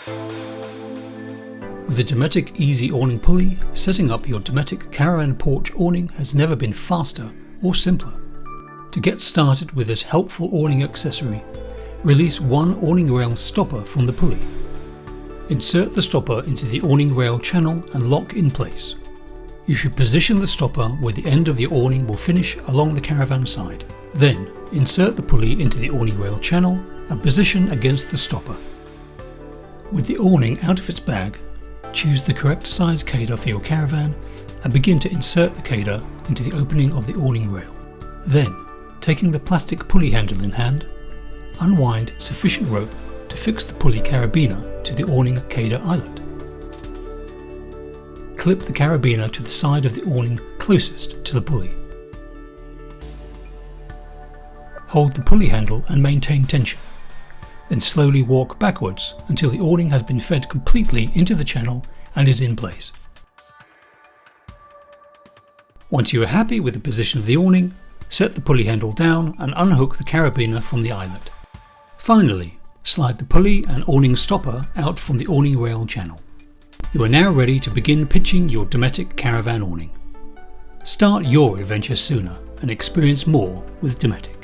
With the Dometic Easy Awning Pulley, setting up your Dometic caravan porch awning has never been faster or simpler. To get started with this helpful awning accessory, release one awning rail stopper from the pulley. Insert the stopper into the awning rail channel and lock in place. You should position the stopper where the end of the awning will finish along the caravan side. Then, insert the pulley into the awning rail channel and position against the stopper. With the awning out of its bag, choose the correct size cader for your caravan and begin to insert the cader into the opening of the awning rail. Then, taking the plastic pulley handle in hand, unwind sufficient rope to fix the pulley carabiner to the awning cader eyelet. Clip the carabiner to the side of the awning closest to the pulley. Hold the pulley handle and maintain tension. Then slowly walk backwards until the awning has been fed completely into the channel and is in place. Once you are happy with the position of the awning, set the pulley handle down and unhook the carabiner from the eyelet. Finally, slide the pulley and awning stopper out from the awning rail channel. You are now ready to begin pitching your Dometic caravan awning. Start your adventure sooner and experience more with Dometic.